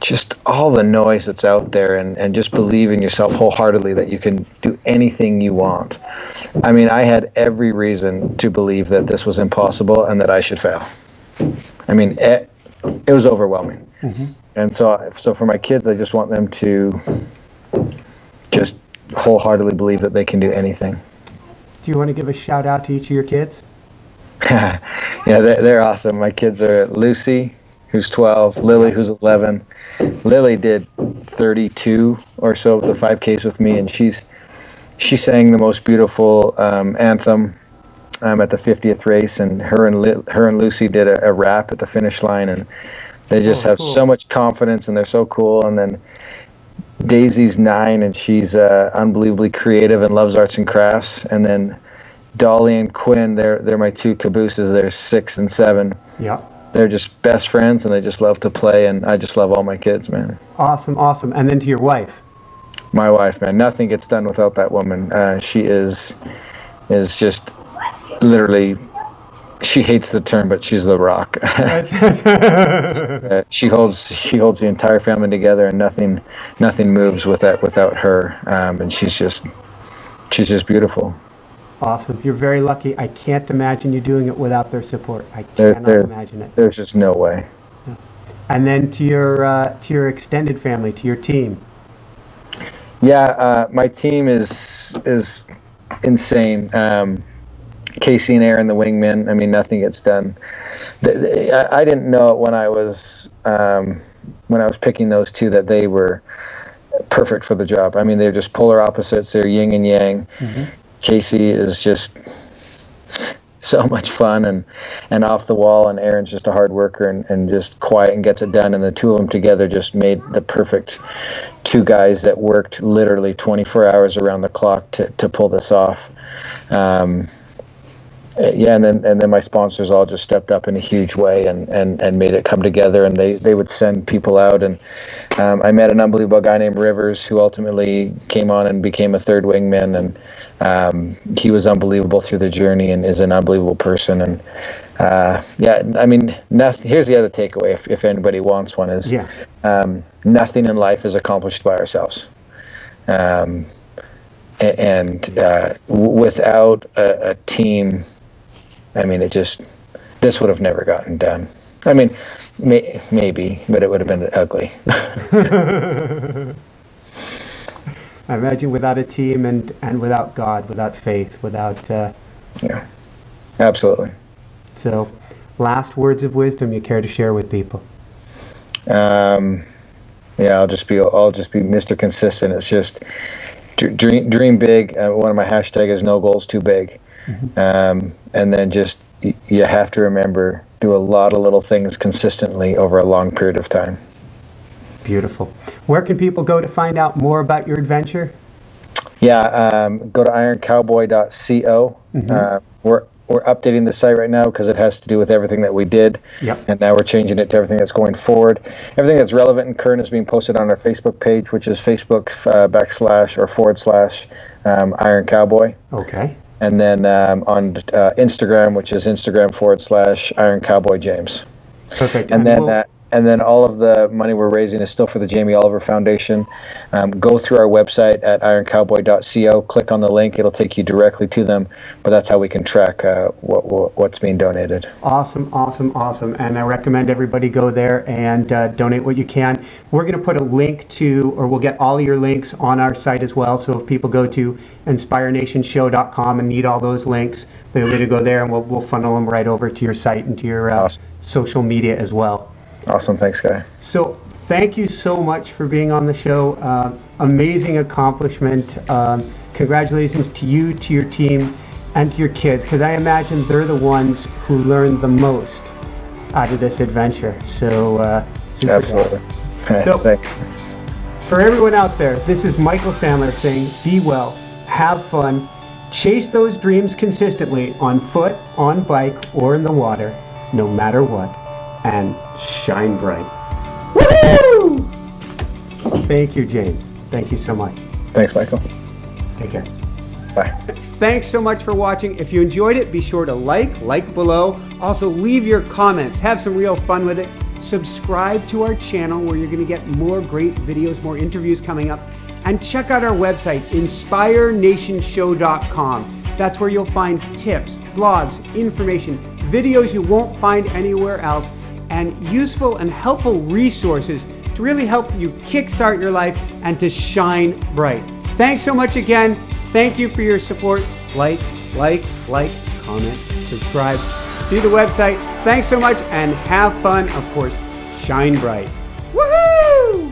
[SPEAKER 2] just all the noise that's out there, and just believe in yourself wholeheartedly that you can do anything you want. I mean, I had every reason to believe that this was impossible and that I should fail. I mean, it was overwhelming. Mm-hmm. And so for my kids, I just want them to just wholeheartedly believe that they can do anything.
[SPEAKER 1] Do you want to give a shout out to each of your kids?
[SPEAKER 2] Yeah, they're awesome. My kids are Lucy, who's 12, Lily, who's 11. Lily did 32 or so of the 5Ks with me, and she sang the most beautiful anthem at the 50th race, and her and Lucy did a rap at the finish line, and they just have cool. So much confidence, and they're so cool. And then Daisy's 9, and she's unbelievably creative and loves arts and crafts. And then Dolly and Quinn, they're my 2 cabooses. They're 6 and 7.
[SPEAKER 1] Yeah.
[SPEAKER 2] They're just best friends, and they just love to play, and I just love all my kids, man.
[SPEAKER 1] Awesome. And then to your wife.
[SPEAKER 2] My wife, man. Nothing gets done without that woman. She is just literally, she hates the term, but she's the rock. She holds the entire family together, and nothing moves without her. And she's just beautiful.
[SPEAKER 1] Awesome. You're very lucky. I can't imagine you doing it without their support. I cannot imagine it.
[SPEAKER 2] There's just no way.
[SPEAKER 1] And then to your extended family, to your team.
[SPEAKER 2] Yeah, my team is insane. Casey and Aaron, the wingmen. I mean, nothing gets done. I didn't know it when I was picking those two that they were perfect for the job. I mean, they're just polar opposites. They're yin and yang. Mm-hmm. Casey is just so much fun and off the wall, and Aaron's just a hard worker and just quiet and gets it done. And the two of them together just made the perfect two guys that worked literally 24 hours around the clock to pull this off. Yeah, and then my sponsors all just stepped up in a huge way and made it come together, and they would send people out. And I met an unbelievable guy named Rivers, who ultimately came on and became a third wingman, and he was unbelievable through the journey and is an unbelievable person. And yeah, I mean, here's the other takeaway, if anybody wants one, is nothing in life is accomplished by ourselves. Without a team, I mean, this would have never gotten done. I mean, maybe, but it would have been ugly.
[SPEAKER 1] I imagine without a team and without God, without faith, without...
[SPEAKER 2] Yeah, absolutely.
[SPEAKER 1] So, last words of wisdom you care to share with people?
[SPEAKER 2] Yeah, I'll just be Mr. Consistent. It's just dream big. One of my hashtags is no goals too big. Mm-hmm. And then just, you have to remember, do a lot of little things consistently over a long period of time.
[SPEAKER 1] Beautiful. Where can people go to find out more about your adventure?
[SPEAKER 2] Yeah, go to ironcowboy.co. Mm-hmm. We're updating the site right now because it has to do with everything that we did. Yep. And now we're changing it to everything that's going forward. Everything that's relevant and current is being posted on our Facebook page, which is Facebook / Iron Cowboy.
[SPEAKER 1] Okay.
[SPEAKER 2] And then on Instagram, which is Instagram / Iron Cowboy James.
[SPEAKER 1] Perfect.
[SPEAKER 2] And then all of the money we're raising is still for the Jamie Oliver Foundation. Go through our website at ironcowboy.co, click on the link, it'll take you directly to them, but that's how we can track what's being donated.
[SPEAKER 1] Awesome. And I recommend everybody go there and donate what you can. We're going to put a link or we'll get all of your links on our site as well, so if people go to inspirenationshow.com and need all those links, they'll be able to go there, and we'll funnel them right over to your site and to your awesome. Social media as well.
[SPEAKER 2] Awesome. Thanks, Guy.
[SPEAKER 1] So thank you so much for being on the show. Amazing accomplishment. Congratulations to you, to your team, and to your kids, because I imagine they're the ones who learned the most out of this adventure. So
[SPEAKER 2] absolutely.
[SPEAKER 1] So,
[SPEAKER 2] thanks.
[SPEAKER 1] For everyone out there, this is Michael Sandler saying, be well, have fun, chase those dreams consistently on foot, on bike, or in the water, no matter what. And shine bright. Woo! Thank you, James. Thank you so much.
[SPEAKER 2] Thanks, Michael.
[SPEAKER 1] Take care.
[SPEAKER 2] Bye.
[SPEAKER 1] Thanks so much for watching. If you enjoyed it, be sure to like below. Also, leave your comments. Have some real fun with it. Subscribe to our channel, where you're going to get more great videos, more interviews coming up. And check out our website, inspirenationshow.com. That's where you'll find tips, blogs, information, videos you won't find anywhere else, and useful and helpful resources to really help you kickstart your life and to shine bright. Thanks so much again. Thank you for your support. Like, comment, subscribe. See the website. Thanks so much, and have fun. Of course, shine bright. Woohoo!